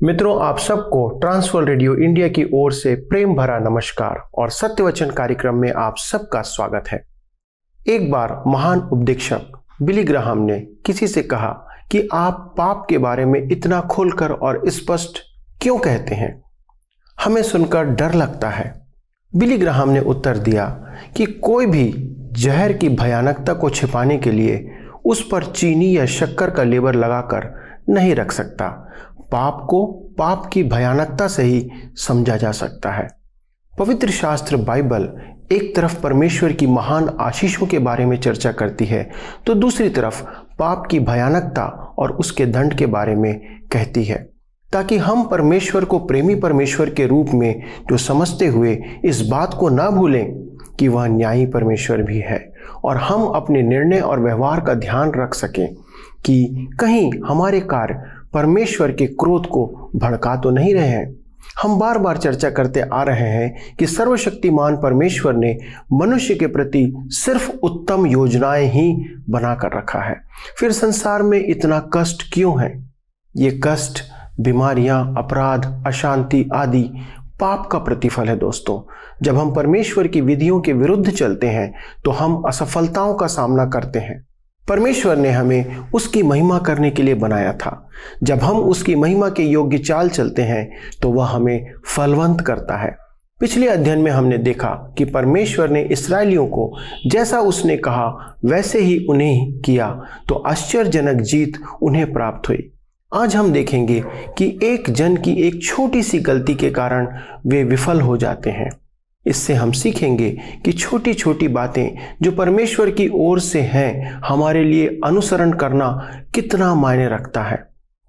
मित्रों, आप सबको ट्रांसवर्ल्ड रेडियो इंडिया की ओर से प्रेम भरा नमस्कार और सत्यवचन कार्यक्रम में आप सबका स्वागत है। एक बार महान उपदेशक बिली ग्राहम ने किसी से कहा कि आप पाप के बारे में इतना खोलकर और स्पष्ट क्यों कहते हैं? हमें सुनकर डर लगता है। बिली ग्राहम ने उत्तर दिया कि कोई भी जहर की भयानकता को छिपाने के लिए उस पर चीनी या शक्कर का लेबल लगाकर नहीं रख सकता। पाप को पाप की भयानकता से ही समझा जा सकता है। पवित्र शास्त्र बाइबल एक तरफ परमेश्वर की महान आशीषों के बारे में चर्चा करती है, तो दूसरी तरफ पाप की भयानकता और उसके दंड के बारे में कहती है, ताकि हम परमेश्वर को प्रेमी परमेश्वर के रूप में जो समझते हुए इस बात को ना भूलें कि वह न्यायी परमेश्वर भी है, और हम अपने निर्णय और व्यवहार का ध्यान रख सकें कि कहीं हमारे कार्य परमेश्वर के क्रोध को भड़का तो नहीं रहे हैं। हम बार बार चर्चा करते आ रहे हैं कि सर्वशक्तिमान परमेश्वर ने मनुष्य के प्रति सिर्फ उत्तम योजनाएं ही बनाकर रखा है। फिर संसार में इतना कष्ट क्यों है? ये कष्ट, बीमारियां, अपराध, अशांति आदि पाप का प्रतिफल है। दोस्तों, जब हम परमेश्वर की विधियों के विरुद्ध चलते हैं तो हम असफलताओं का सामना करते हैं। परमेश्वर ने हमें उसकी महिमा करने के लिए बनाया था। जब हम उसकी महिमा के योग्य चाल चलते हैं तो वह हमें फलवंत करता है। पिछले अध्ययन में हमने देखा कि परमेश्वर ने इस्राएलियों को जैसा उसने कहा वैसे ही उन्हें किया, तो आश्चर्यजनक जीत उन्हें प्राप्त हुई। आज हम देखेंगे कि एक जन की एक छोटी सी गलती के कारण वे विफल हो जाते हैं। इससे हम सीखेंगे कि छोटी छोटी बातें जो परमेश्वर की ओर से हैं, हमारे लिए अनुसरण करना कितना मायने रखता है।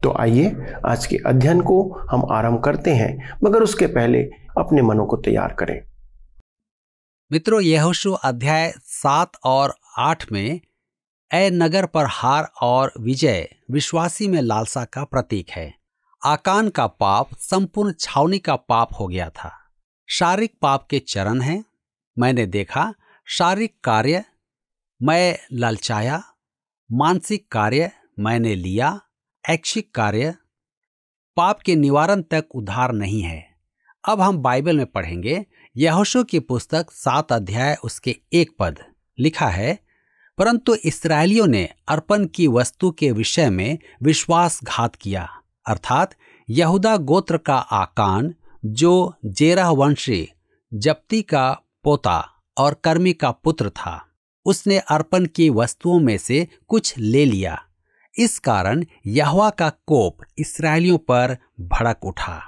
तो आइए आज के अध्ययन को हम आरंभ करते हैं, मगर उसके पहले अपने मनों को तैयार करें। मित्रों, यहोशू अध्याय 7 और 8 में ऐ नगर पर हार और विजय विश्वासी में लालसा का प्रतीक है। आकान का पाप संपूर्ण छावनी का पाप हो गया था। शारीरिक पाप के चरण हैं। मैंने देखा, शारीरिक कार्य मैं ललचाया, मानसिक कार्य मैंने लिया, ऐच्छिक कार्य पाप के निवारण तक उद्धार नहीं है। अब हम बाइबल में पढ़ेंगे यहोशू की पुस्तक 7 अध्याय उसके 1 पद। लिखा है, परंतु इस्राएलियों ने अर्पण की वस्तु के विषय में विश्वासघात किया, अर्थात यहूदा गोत्र का आकान, जो जेरह वंशी जप्ती का पोता और कर्मी का पुत्र था, उसने अर्पण की वस्तुओं में से कुछ ले लिया। इस कारण यहोवा का कोप इस्राएलियों पर भड़क उठा।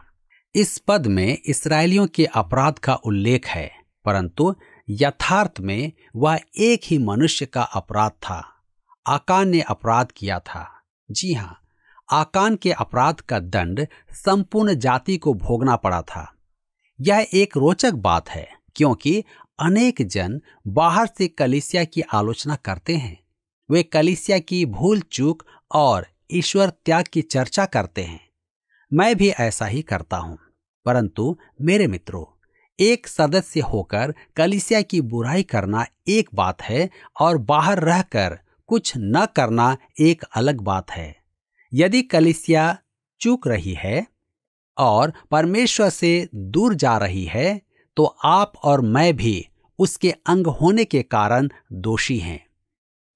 इस पद में इस्राएलियों के अपराध का उल्लेख है, परंतु यथार्थ में वह एक ही मनुष्य का अपराध था। आकान ने अपराध किया था। जी हाँ, आकान के अपराध का दंड संपूर्ण जाति को भोगना पड़ा था। यह एक रोचक बात है, क्योंकि अनेक जन बाहर से कलीसिया की आलोचना करते हैं। वे कलीसिया की भूल चूक और ईश्वर त्याग की चर्चा करते हैं। मैं भी ऐसा ही करता हूं। परंतु मेरे मित्रों, एक सदस्य होकर कलीसिया की बुराई करना एक बात है और बाहर रहकर कुछ न करना एक अलग बात है। यदि कलीसिया चूक रही है और परमेश्वर से दूर जा रही है, तो आप और मैं भी उसके अंग होने के कारण दोषी हैं।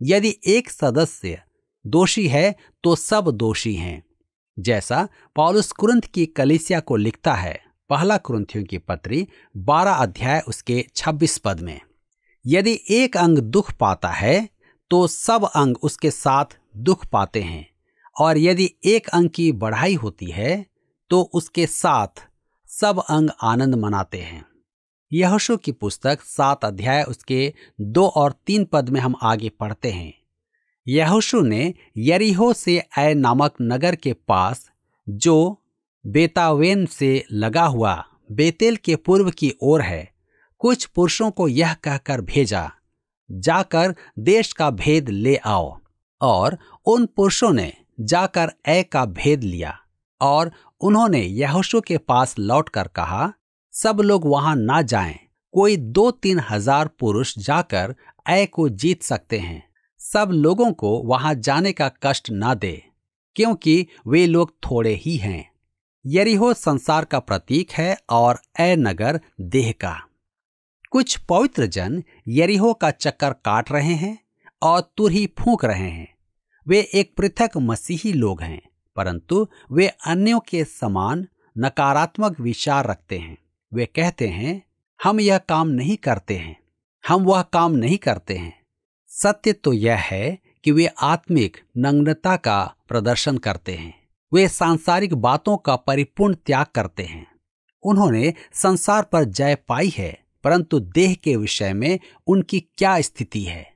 यदि एक सदस्य दोषी है तो सब दोषी हैं। जैसा पौलुस कुरिन्थ की कलीसिया को लिखता है, पहला कुरिन्थियों की पत्री 12 अध्याय उसके 26 पद में, यदि एक अंग दुख पाता है तो सब अंग उसके साथ दुख पाते हैं, और यदि एक अंग की बढ़ाई होती है तो उसके साथ सब अंग आनंद मनाते हैं। यहोशू की पुस्तक 7 अध्याय उसके 2 और 3 पद में हम आगे पढ़ते हैं। यहोशू ने यरीहो से ऐ नामक नगर के पास, जो बेतावेन से लगा हुआ बेतेल के पूर्व की ओर है, कुछ पुरुषों को यह कहकर भेजा, जाकर देश का भेद ले आओ। और उन पुरुषों ने जाकर ऐ का भेद लिया, और उन्होंने यहोशू के पास लौटकर कहा, सब लोग वहां ना जाएं, कोई 2-3 हजार पुरुष जाकर ऐ को जीत सकते हैं। सब लोगों को वहां जाने का कष्ट ना दे, क्योंकि वे लोग थोड़े ही हैं। यरीहो संसार का प्रतीक है और ऐ नगर देह का। कुछ पवित्र जन यरीहो का चक्कर काट रहे हैं और तुरही फूंक रहे हैं। वे एक पृथक मसीही लोग हैं, परंतु वे अन्यों के समान नकारात्मक विचार रखते हैं। वे कहते हैं, हम यह काम नहीं करते हैं, हम वह काम नहीं करते हैं। सत्य तो यह है कि वे आत्मिक नग्नता का प्रदर्शन करते हैं। वे सांसारिक बातों का परिपूर्ण त्याग करते हैं। उन्होंने संसार पर जय पाई है, परंतु देह के विषय में उनकी क्या स्थिति है?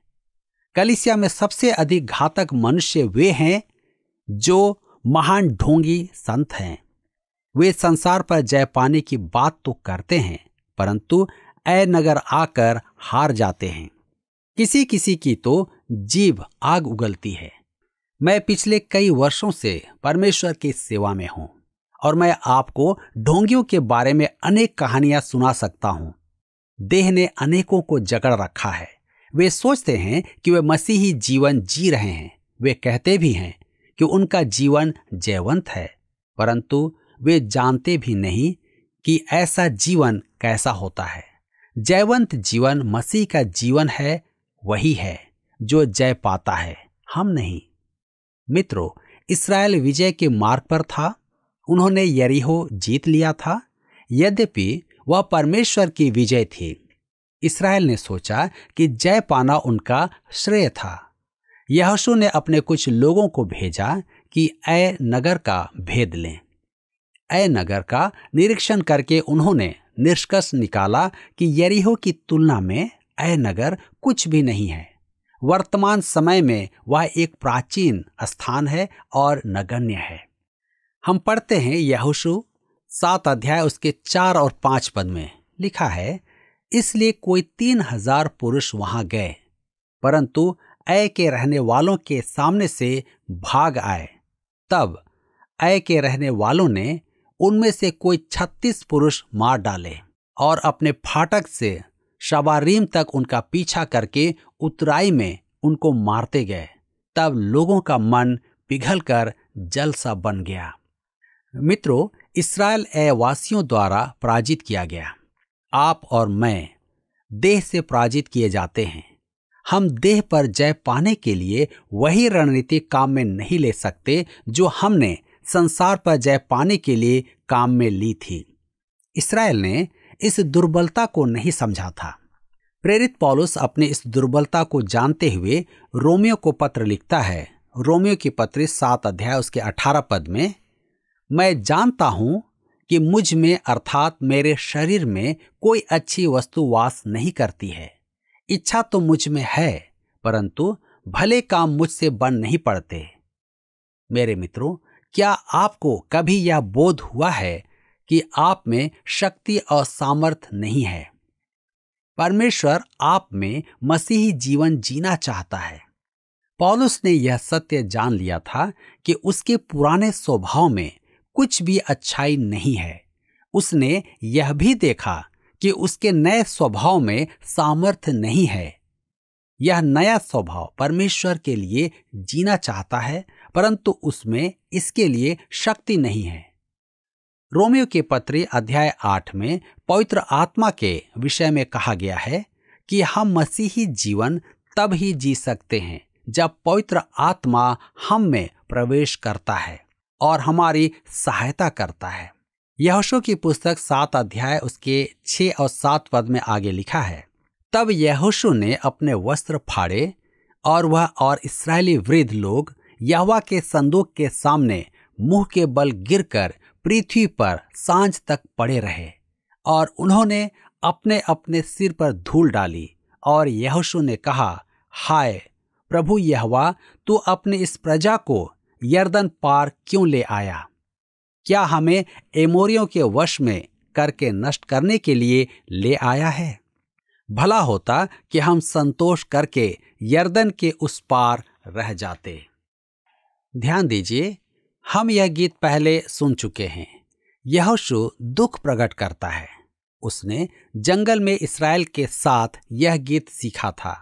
कलीसिया में सबसे अधिक घातक मनुष्य वे हैं जो महान ढोंगी संत हैं। वे संसार पर जय पाने की बात तो करते हैं, परंतु ऐ नगर आकर हार जाते हैं। किसी किसी की तो जीभ आग उगलती है। मैं पिछले कई वर्षों से परमेश्वर की सेवा में हूं और मैं आपको ढोंगियों के बारे में अनेक कहानियां सुना सकता हूं। देह ने अनेकों को जकड़ रखा है। वे सोचते हैं कि वे मसीही जीवन जी रहे हैं। वे कहते भी हैं कि उनका जीवन जयवंत है, परंतु वे जानते भी नहीं कि ऐसा जीवन कैसा होता है। जयवंत जीवन मसीह का जीवन है, वही है जो जय पाता है, हम नहीं। मित्रों, इस्राएल विजय के मार्ग पर था। उन्होंने यरीहो जीत लिया था, यद्यपि वह परमेश्वर की विजय थी। इस्राएल ने सोचा कि जय पाना उनका श्रेय था। यहोशू ने अपने कुछ लोगों को भेजा कि ऐ नगर का भेद लें। ऐ नगर का निरीक्षण करके उन्होंने निष्कर्ष निकाला कि यरीहो की तुलना में ऐ नगर कुछ भी नहीं है। वर्तमान समय में वह एक प्राचीन स्थान है और नगण्य है। हम पढ़ते हैं यहोशू 7 अध्याय उसके 4 और 5 पद में लिखा है, इसलिए कोई 3000 पुरुष वहां गए, परंतु ऐ के रहने वालों के सामने से भाग आए। तब ऐ के रहने वालों ने उनमें से कोई 36 पुरुष मार डाले और अपने फाटक से शबारीम तक उनका पीछा करके उतराई में उनको मारते गए। तब लोगों का मन पिघलकर जल सा बन गया। मित्रों, इस्राएल वासियों द्वारा पराजित किया गया। आप और मैं देह से पराजित किए जाते हैं। हम देह पर जय पाने के लिए वही रणनीति काम में नहीं ले सकते जो हमने संसार पर जय पाने के लिए काम में ली थी। इस्राएल ने इस दुर्बलता को नहीं समझा था। प्रेरित पौलुस अपने इस दुर्बलता को जानते हुए रोमियो को पत्र लिखता है। रोमियो की पत्री 7 अध्याय उसके 18 पद में, मैं जानता हूं कि मुझ में अर्थात मेरे शरीर में कोई अच्छी वस्तु वास नहीं करती है। इच्छा तो मुझ में है, परंतु भले काम मुझसे बन नहीं पड़ते। मेरे मित्रों, क्या आपको कभी यह बोध हुआ है कि आप में शक्ति और सामर्थ्य नहीं है? परमेश्वर आप में मसीही जीवन जीना चाहता है। पौलुस ने यह सत्य जान लिया था कि उसके पुराने स्वभाव में कुछ भी अच्छाई नहीं है। उसने यह भी देखा कि उसके नए स्वभाव में सामर्थ्य नहीं है। यह नया स्वभाव परमेश्वर के लिए जीना चाहता है, परंतु उसमें इसके लिए शक्ति नहीं है। रोमियो के पत्री अध्याय 8 में पवित्र आत्मा के विषय में कहा गया है कि हम मसीही जीवन तब ही जी सकते हैं जब पवित्र आत्मा हम में प्रवेश करता है और हमारी सहायता करता है। यहोशू की पुस्तक 7 अध्याय उसके 6 और 7 पद में आगे लिखा है, तब यहोशू ने अपने वस्त्र फाड़े और वह और इस्राएली वृद्ध लोग यहोवा के संदूक के सामने मुंह के बल गिरकर पृथ्वी पर सांझ तक पड़े रहे और उन्होंने अपने अपने सिर पर धूल डाली। और यहोशू ने कहा, हाय प्रभु यहोवा, तू अपने इस प्रजा को यरदन पार क्यों ले आया? क्या हमें एमोरियों के वश में करके नष्ट करने के लिए ले आया है? भला होता कि हम संतोष करके यरदन के उस पार रह जाते। ध्यान दीजिए, हम यह गीत पहले सुन चुके हैं। यहोशू दुख प्रकट करता है। उसने जंगल में इस्राएल के साथ यह गीत सीखा था।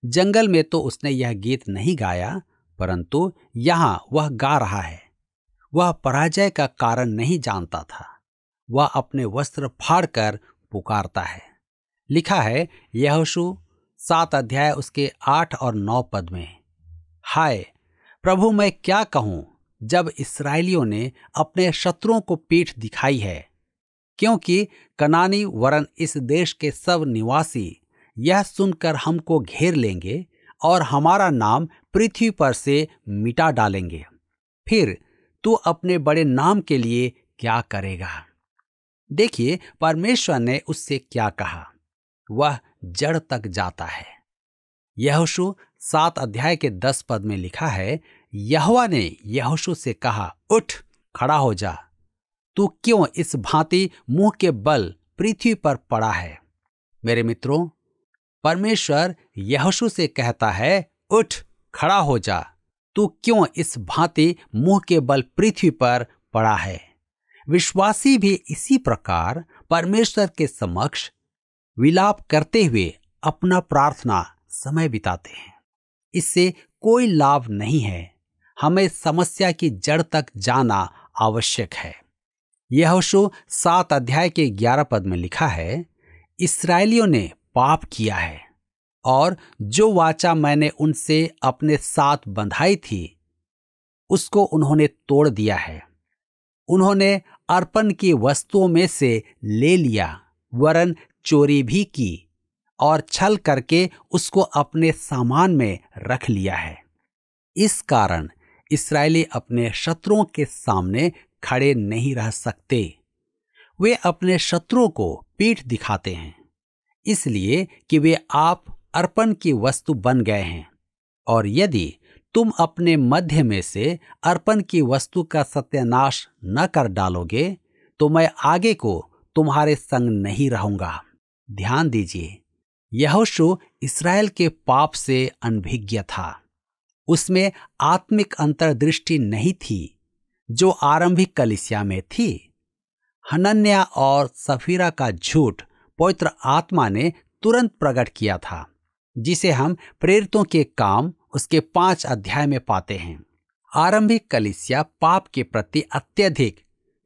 जंगल में तो उसने यह गीत नहीं गाया, परंतु यहाँ वह गा रहा है। वह पराजय का कारण नहीं जानता था, वह अपने वस्त्र फाड़कर पुकारता है। लिखा है यहोशू 7 अध्याय उसके 8 और 9 पद में, हाय प्रभु, मैं क्या कहूं जब इस्राएलियों ने अपने शत्रुओं को पीठ दिखाई है, क्योंकि कनानी वरन इस देश के सब निवासी यह सुनकर हमको घेर लेंगे और हमारा नाम पृथ्वी पर से मिटा डालेंगे। फिर तू अपने बड़े नाम के लिए क्या करेगा? देखिए परमेश्वर ने उससे क्या कहा, वह जड़ तक जाता है। यहोशू 7 अध्याय के 10 पद में लिखा है, यहोवा ने यहोशू से कहा, उठ खड़ा हो जा, तू क्यों इस भांति मुंह के बल पृथ्वी पर पड़ा है? मेरे मित्रों, परमेश्वर यहोशू से कहता है, उठ खड़ा हो जा, तू क्यों इस भांति मुंह के बल पृथ्वी पर पड़ा है। विश्वासी भी इसी प्रकार परमेश्वर के समक्ष विलाप करते हुए अपना प्रार्थना समय बिताते हैं। इससे कोई लाभ नहीं है, हमें समस्या की जड़ तक जाना आवश्यक है। यहोशू 7 अध्याय के 11 पद में लिखा है, इस्राएलियों ने पाप किया है और जो वाचा मैंने उनसे अपने साथ बंधाई थी उसको उन्होंने तोड़ दिया है। उन्होंने अर्पण की वस्तुओं में से ले लिया, वरन चोरी भी की और छल करके उसको अपने सामान में रख लिया है। इस कारण इस्राएली अपने शत्रुओं के सामने खड़े नहीं रह सकते। वे अपने शत्रुओं को पीठ दिखाते हैं, इसलिए कि वे आप अर्पण की वस्तु बन गए हैं। और यदि तुम अपने मध्य में से अर्पण की वस्तु का सत्यानाश न कर डालोगे तो मैं आगे को तुम्हारे संग नहीं रहूंगा। ध्यान दीजिए, यहोशू इस्राएल के पाप से अनभिज्ञ था। उसमें आत्मिक अंतर्दृष्टि नहीं थी जो आरंभिक कलीसिया में थी। हनन्या और सफीरा का झूठ पवित्र आत्मा ने तुरंत प्रकट किया था, जिसे हम प्रेरितों के काम उसके 5 अध्याय में पाते हैं। आरंभिक कलीसिया पाप के प्रति अत्यधिक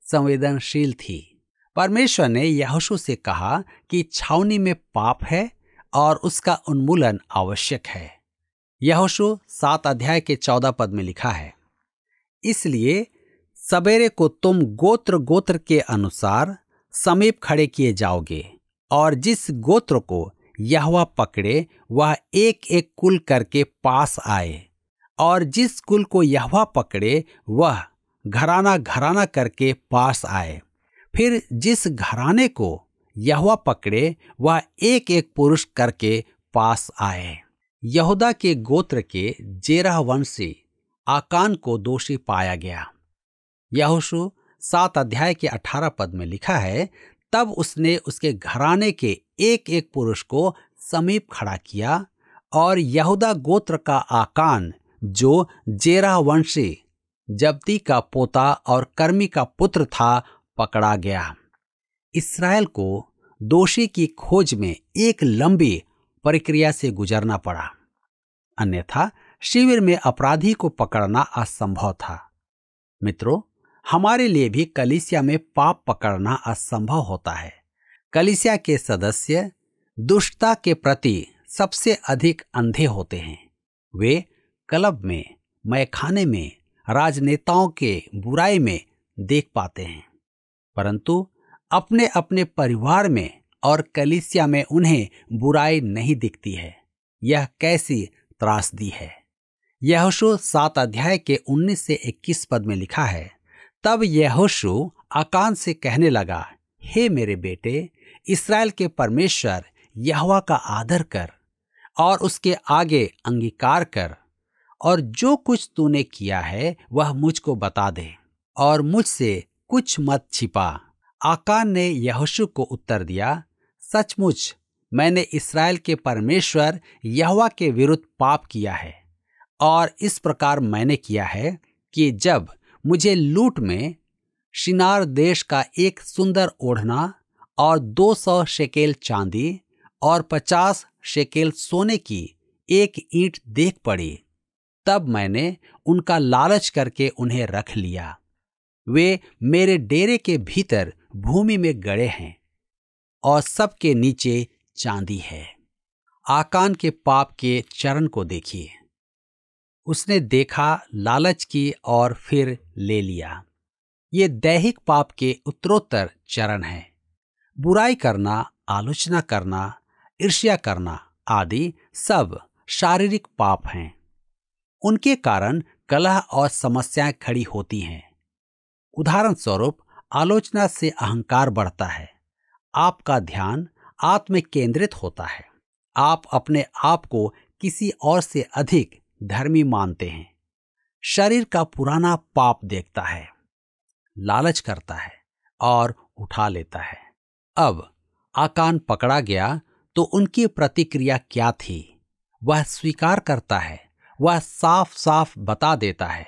संवेदनशील थी। परमेश्वर ने यहोशू से कहा कि छावनी में पाप है और उसका उन्मूलन आवश्यक है। यहोशू 7 अध्याय के 14 पद में लिखा है, इसलिए सवेरे को तुम गोत्र गोत्र के अनुसार समीप खड़े किए जाओगे, और जिस गोत्र को यहोवा पकड़े वह एक एक कुल करके पास आए, और जिस कुल को यहोवा पकड़े वह घराना घराना करके पास आए। फिर जिस घराने को यहोवा पकड़े वह एक एक पुरुष करके पास आए। यहूदा के गोत्र के जेरह वंशी आकान को दोषी पाया गया। यहोशू 7 अध्याय के 18 पद में लिखा है, तब उसने उसके घराने के एक एक पुरुष को समीप खड़ा किया, और यहूदा गोत्र का आकान जो जेरह वंशी जब्दी का पोता और कर्मी का पुत्र था पकड़ा गया। इस्राएल को दोषी की खोज में एक लंबी प्रक्रिया से गुजरना पड़ा, अन्यथा शिविर में अपराधी को पकड़ना असंभव था। मित्रों, हमारे लिए भी कलीसिया में पाप पकड़ना असंभव होता है। कलीसिया के सदस्य दुष्टता के प्रति सबसे अधिक अंधे होते हैं। वे क्लब में, मैखाने में, राजनेताओं के बुराई में देख पाते हैं, परंतु अपने अपने परिवार में और कलीसिया में उन्हें बुराई नहीं दिखती है। यह कैसी त्रासदी है। यहोशू 7 अध्याय के 19 से 21 पद में लिखा है, तब यहोशू आकान से कहने लगा, हे मेरे बेटे, इस्राएल के परमेश्वर यहोवा का आदर कर और उसके आगे अंगीकार कर, और जो कुछ तूने किया है वह मुझको बता दे और मुझसे कुछ मत छिपा। आकान ने यहोशू को उत्तर दिया, सचमुच मैंने इस्राएल के परमेश्वर यहोवा के विरुद्ध पाप किया है, और इस प्रकार मैंने किया है कि जब मुझे लूट में शिनार देश का एक सुंदर ओढ़ना और 200 शेकेल चांदी और 50 शेकेल सोने की एक ईंट देख पड़ी, तब मैंने उनका लालच करके उन्हें रख लिया। वे मेरे डेरे के भीतर भूमि में गड़े हैं और सबके नीचे चांदी है। आकान के पाप के चरण को देखिए। उसने देखा, लालच की और फिर ले लिया। ये दैहिक पाप के उत्तरोत्तर चरण हैं। बुराई करना, आलोचना करना, ईर्ष्या करना आदि सब शारीरिक पाप हैं। उनके कारण कलह और समस्याएं खड़ी होती हैं। उदाहरण स्वरूप, आलोचना से अहंकार बढ़ता है। आपका ध्यान आत्म केंद्रित होता है। आप अपने आप को किसी और से अधिक धर्मी मानते हैं। शरीर का पुराना पाप देखता है, लालच करता है और उठा लेता है। अब आकान पकड़ा गया तो उनकी प्रतिक्रिया क्या थी? वह स्वीकार करता है, वह साफ साफ बता देता है।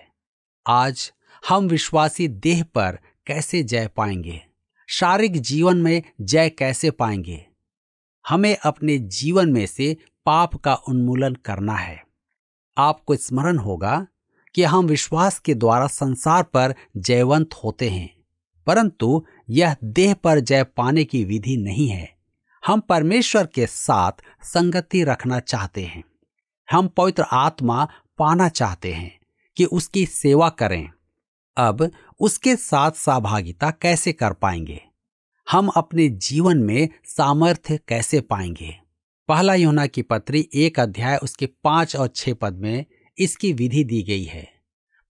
आज हम विश्वासी देह पर कैसे जय पाएंगे? शारीरिक जीवन में जय कैसे पाएंगे? हमें अपने जीवन में से पाप का उन्मूलन करना है। आपको स्मरण होगा कि हम विश्वास के द्वारा संसार पर जयवंत होते हैं, परंतु यह देह पर जय पाने की विधि नहीं है। हम परमेश्वर के साथ संगति रखना चाहते हैं। हम पवित्र आत्मा पाना चाहते हैं कि उसकी सेवा करें। अब उसके साथ सहभागिता कैसे कर पाएंगे? हम अपने जीवन में सामर्थ्य कैसे पाएंगे? पहला यूहन्ना की पत्री 1 अध्याय उसके 5 और 6 पद में इसकी विधि दी गई है।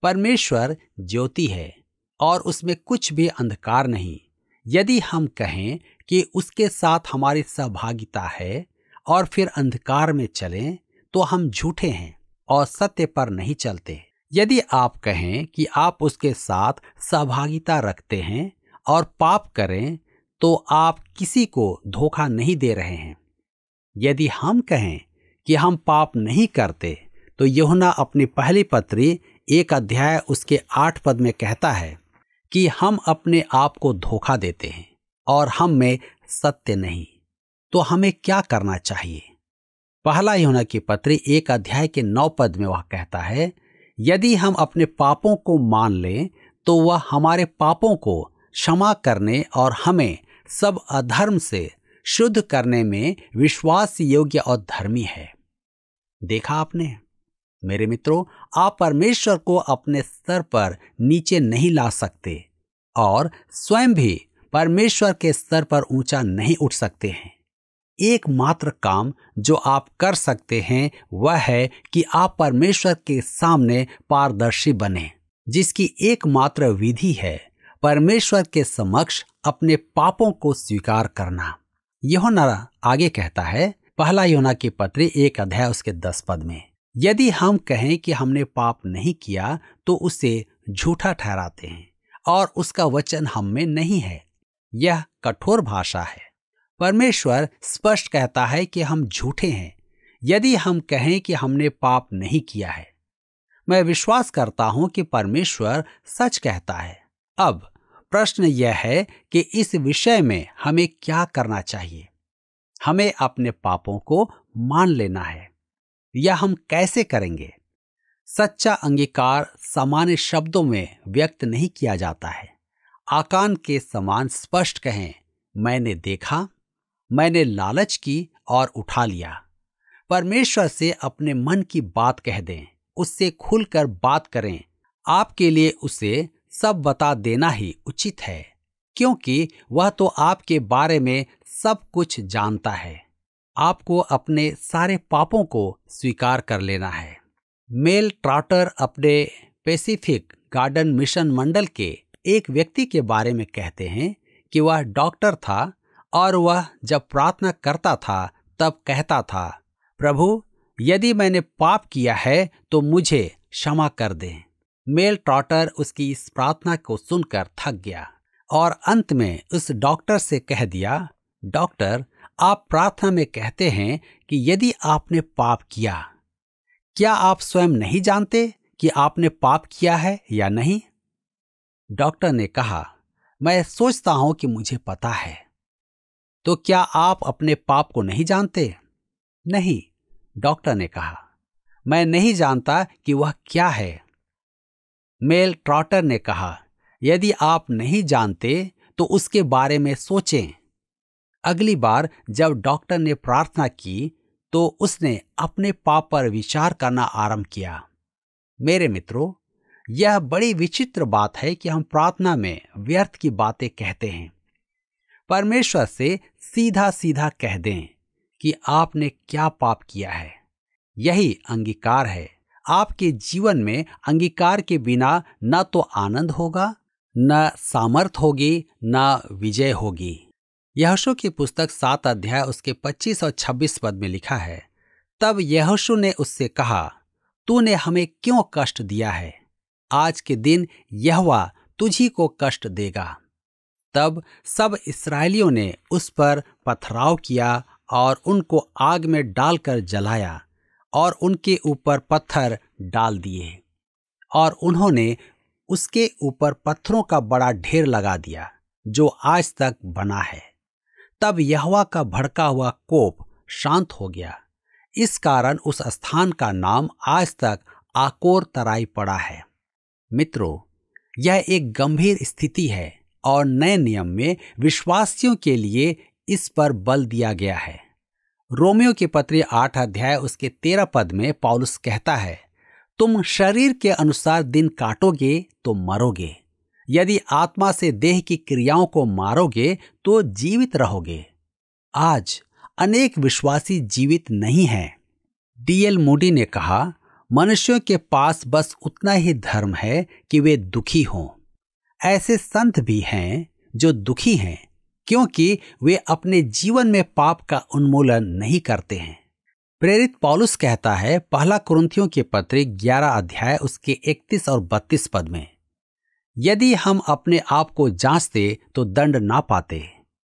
परमेश्वर ज्योति है और उसमें कुछ भी अंधकार नहीं। यदि हम कहें कि उसके साथ हमारी सहभागिता है और फिर अंधकार में चलें, तो हम झूठे हैं और सत्य पर नहीं चलते। यदि आप कहें कि आप उसके साथ सहभागिता रखते हैं और पाप करें, तो आप किसी को धोखा नहीं दे रहे हैं। यदि हम कहें कि हम पाप नहीं करते, तो यूहन्ना अपनी पहली पत्री 1 अध्याय उसके 8 पद में कहता है कि हम अपने आप को धोखा देते हैं और हम में सत्य नहीं। तो हमें क्या करना चाहिए? पहला यूहन्ना की पत्री 1 अध्याय के 9 पद में वह कहता है, यदि हम अपने पापों को मान लें तो वह हमारे पापों को क्षमा करने और हमें सब अधर्म से शुद्ध करने में विश्वास योग्य और धर्मी है। देखा आपने? मेरे मित्रों, आप परमेश्वर को अपने स्तर पर नीचे नहीं ला सकते और स्वयं भी परमेश्वर के स्तर पर ऊंचा नहीं उठ सकते हैं। एकमात्र काम जो आप कर सकते हैं वह है कि आप परमेश्वर के सामने पारदर्शी बने, जिसकी एकमात्र विधि है परमेश्वर के समक्ष अपने पापों को स्वीकार करना। यूहन्ना आगे कहता है, पहला यूहन्ना की पत्री 1 अध्याय उसके 10 पद में, यदि हम कहें कि हमने पाप नहीं किया तो उसे झूठा ठहराते हैं और उसका वचन हम में नहीं है। यह कठोर भाषा है। परमेश्वर स्पष्ट कहता है कि हम झूठे हैं यदि हम कहें कि हमने पाप नहीं किया है। मैं विश्वास करता हूं कि परमेश्वर सच कहता है। अब प्रश्न यह है कि इस विषय में हमें क्या करना चाहिए? हमें अपने पापों को मान लेना है। यह हम कैसे करेंगे? सच्चा अंगीकार सामान्य शब्दों में व्यक्त नहीं किया जाता है। आकान के समान स्पष्ट कहें, मैंने देखा, मैंने लालच की और उठा लिया। परमेश्वर से अपने मन की बात कह दें, उससे खुलकर बात करें। आपके लिए उसे सब बता देना ही उचित है, क्योंकि वह तो आपके बारे में सब कुछ जानता है। आपको अपने सारे पापों को स्वीकार कर लेना है। मेल ट्रॉटर अपने पैसिफिक गार्डन मिशन मंडल के एक व्यक्ति के बारे में कहते हैं कि वह डॉक्टर था और वह जब प्रार्थना करता था तब कहता था, प्रभु, यदि मैंने पाप किया है तो मुझे क्षमा कर दें। मेल ट्रॉटर उसकी इस प्रार्थना को सुनकर थक गया और अंत में उस डॉक्टर से कह दिया, डॉक्टर, आप प्रार्थना में कहते हैं कि यदि आपने पाप किया, क्या आप स्वयं नहीं जानते कि आपने पाप किया है या नहीं? डॉक्टर ने कहा, मैं सोचता हूं कि मुझे पता है। तो क्या आप अपने पाप को नहीं जानते? नहीं, डॉक्टर ने कहा, मैं नहीं जानता कि वह क्या है। मेल ट्रॉटर ने कहा, यदि आप नहीं जानते तो उसके बारे में सोचें। अगली बार जब डॉक्टर ने प्रार्थना की तो उसने अपने पाप पर विचार करना आरंभ किया। मेरे मित्रों, यह बड़ी विचित्र बात है कि हम प्रार्थना में व्यर्थ की बातें कहते हैं। परमेश्वर से सीधा सीधा कह दें कि आपने क्या पाप किया है। यही अंगीकार है। आपके जीवन में अंगीकार के बिना न तो आनंद होगा, न सामर्थ होगी, न विजय होगी। यहोशू की पुस्तक 7 अध्याय उसके 25 और 26 पद में लिखा है, तब यहोशू ने उससे कहा, तूने हमें क्यों कष्ट दिया है? आज के दिन यहोवा तुझी को कष्ट देगा। तब सब इस्राएलियों ने उस पर पथराव किया और उनको आग में डालकर जलाया और उनके ऊपर पत्थर डाल दिए और उन्होंने उसके ऊपर पत्थरों का बड़ा ढेर लगा दिया जो आज तक बना है। तब यहोवा का भड़का हुआ कोप शांत हो गया। इस कारण उस स्थान का नाम आज तक आकोर तराई पड़ा है। मित्रों, यह एक गंभीर स्थिति है और नए नियम में विश्वासियों के लिए इस पर बल दिया गया है। रोमियो के पत्री 8 अध्याय उसके 13 पद में पौलुस कहता है, तुम शरीर के अनुसार दिन काटोगे तो मरोगे, यदि आत्मा से देह की क्रियाओं को मारोगे तो जीवित रहोगे। आज अनेक विश्वासी जीवित नहीं हैं। D.L. मूडी ने कहा, मनुष्यों के पास बस उतना ही धर्म है कि वे दुखी हों। ऐसे संत भी हैं जो दुखी हैं क्योंकि वे अपने जीवन में पाप का उन्मूलन नहीं करते हैं। प्रेरित पौलुस कहता है पहला कुरिन्थियों के पत्री 11 अध्याय उसके 31 और 32 पद में, यदि हम अपने आप को जांचते तो दंड ना पाते,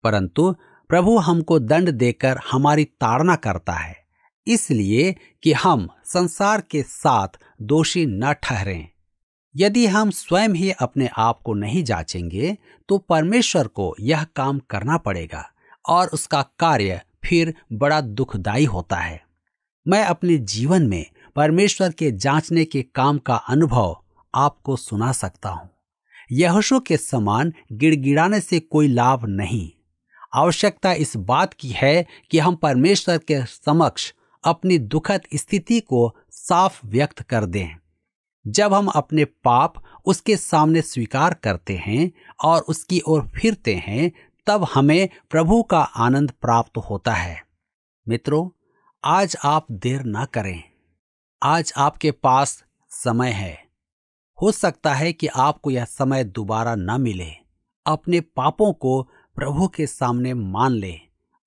परंतु प्रभु हमको दंड देकर हमारी ताड़ना करता है, इसलिए कि हम संसार के साथ दोषी न ठहरें। यदि हम स्वयं ही अपने आप को नहीं जांचेंगे तो परमेश्वर को यह काम करना पड़ेगा और उसका कार्य फिर बड़ा दुखदाई होता है। मैं अपने जीवन में परमेश्वर के जांचने के काम का अनुभव आपको सुना सकता हूं। यहोशू के समान गिड़गिड़ाने से कोई लाभ नहीं। आवश्यकता इस बात की है कि हम परमेश्वर के समक्ष अपनी दुखद स्थिति को साफ व्यक्त कर दें। जब हम अपने पाप उसके सामने स्वीकार करते हैं और उसकी ओर फिरते हैं, तब हमें प्रभु का आनंद प्राप्त होता है। मित्रों, आज आप देर ना करें। आज आपके पास समय है। हो सकता है कि आपको यह समय दोबारा न मिले। अपने पापों को प्रभु के सामने मान लें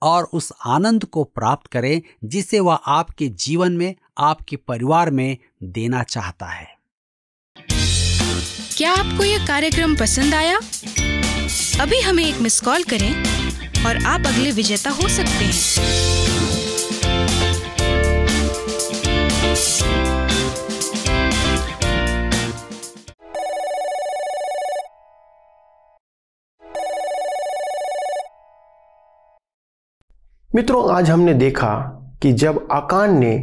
और उस आनंद को प्राप्त करें जिसे वह आपके जीवन में, आपके परिवार में देना चाहता है। क्या आपको यह कार्यक्रम पसंद आया? अभी हमें एक मिस कॉल करें और आप अगले विजेता हो सकते हैं। मित्रों, आज हमने देखा कि जब आकान ने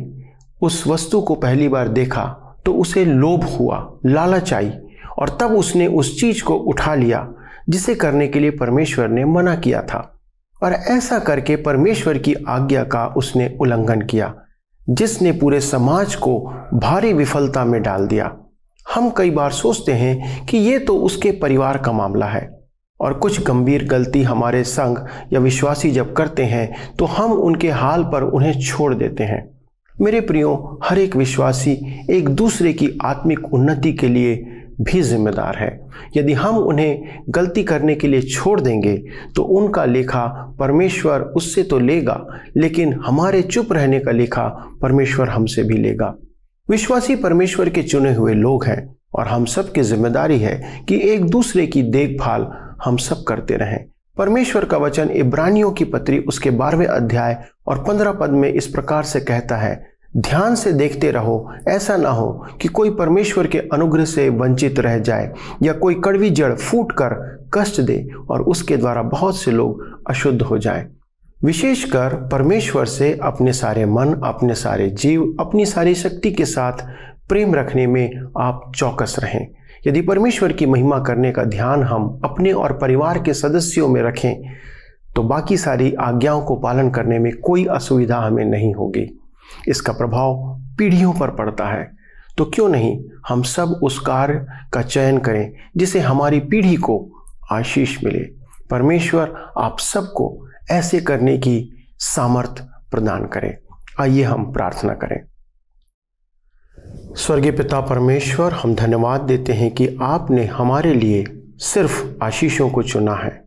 उस वस्तु को पहली बार देखा तो उसे लोभ हुआ, लालच आई और तब उसने उस चीज को उठा लिया जिसे करने के लिए परमेश्वर ने मना किया था, और ऐसा करके परमेश्वर की आज्ञा का उसने उल्लंघन किया, जिसने पूरे समाज को भारी विफलता में डाल दिया। हम कई बार सोचते हैं कि ये तो उसके परिवार का मामला है, और कुछ गंभीर गलती हमारे संग या विश्वासी जब करते हैं तो हम उनके हाल पर उन्हें छोड़ देते हैं। मेरे प्रियो, हर एक विश्वासी एक दूसरे की आत्मिक उन्नति के लिए भी जिम्मेदार है। यदि हम उन्हें गलती करने के लिए छोड़ देंगे तो उनका लेखा परमेश्वर उससे तो लेगा, लेकिन हमारे चुप रहने का लेखा परमेश्वर हमसे भी लेगा। विश्वासी परमेश्वर के चुने हुए लोग हैं और हम सब की जिम्मेदारी है कि एक दूसरे की देखभाल हम सब करते रहें। परमेश्वर का वचन इब्रानियों की पत्री उसके 12वें अध्याय और 15 पद में इस प्रकार से कहता है, ध्यान से देखते रहो, ऐसा ना हो कि कोई परमेश्वर के अनुग्रह से वंचित रह जाए या कोई कड़वी जड़ फूट कर कष्ट दे और उसके द्वारा बहुत से लोग अशुद्ध हो जाएं। विशेषकर परमेश्वर से अपने सारे मन, अपने सारे जीव, अपनी सारी शक्ति के साथ प्रेम रखने में आप चौकस रहें। यदि परमेश्वर की महिमा करने का ध्यान हम अपने और परिवार के सदस्यों में रखें तो बाकी सारी आज्ञाओं को पालन करने में कोई असुविधा हमें नहीं होगी। इसका प्रभाव पीढ़ियों पर पड़ता है, तो क्यों नहीं हम सब उस कार्य का चयन करें जिसे हमारी पीढ़ी को आशीष मिले। परमेश्वर आप सबको ऐसे करने की सामर्थ प्रदान करें। आइए हम प्रार्थना करें। स्वर्गीय पिता परमेश्वर, हम धन्यवाद देते हैं कि आपने हमारे लिए सिर्फ आशीषों को चुना है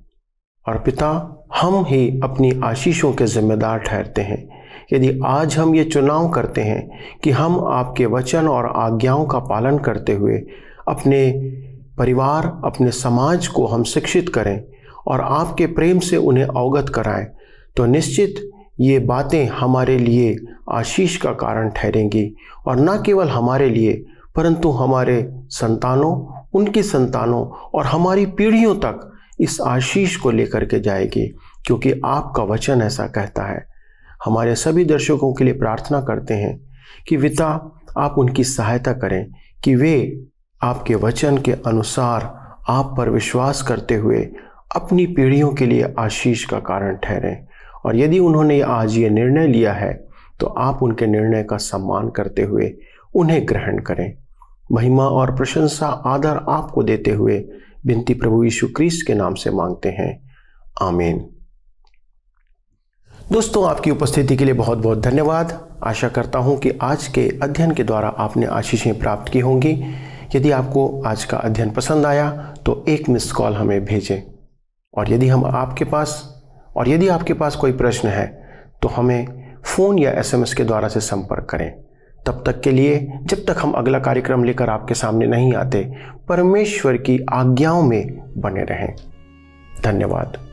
और पिता हम ही अपनी आशीषों के जिम्मेदार ठहरते हैं। यदि आज हम ये चुनाव करते हैं कि हम आपके वचन और आज्ञाओं का पालन करते हुए अपने परिवार, अपने समाज को हम शिक्षित करें और आपके प्रेम से उन्हें अवगत कराएं, तो निश्चित ये बातें हमारे लिए आशीष का कारण ठहरेंगी और न केवल हमारे लिए परंतु हमारे संतानों, उनकी संतानों और हमारी पीढ़ियों तक इस आशीष को लेकर के जाएगी, क्योंकि आपका वचन ऐसा कहता है। हमारे सभी दर्शकों के लिए प्रार्थना करते हैं कि पिता आप उनकी सहायता करें कि वे आपके वचन के अनुसार आप पर विश्वास करते हुए अपनी पीढ़ियों के लिए आशीष का कारण ठहरें। और यदि उन्होंने आज ये निर्णय लिया है तो आप उनके निर्णय का सम्मान करते हुए उन्हें ग्रहण करें। महिमा और प्रशंसा आदर आपको देते हुए विनती प्रभु यीशु क्रिस्ट के नाम से मांगते हैं, आमीन। दोस्तों, आपकी उपस्थिति के लिए बहुत बहुत धन्यवाद। आशा करता हूं कि आज के अध्ययन के द्वारा आपने आशीषें प्राप्त की होंगी। यदि आपको आज का अध्ययन पसंद आया तो एक मिस कॉल हमें भेजें, और यदि आपके पास कोई प्रश्न है तो हमें फ़ोन या SMS के द्वारा से संपर्क करें। तब तक के लिए, जब तक हम अगला कार्यक्रम लेकर आपके सामने नहीं आते, परमेश्वर की आज्ञाओं में बने रहें। धन्यवाद।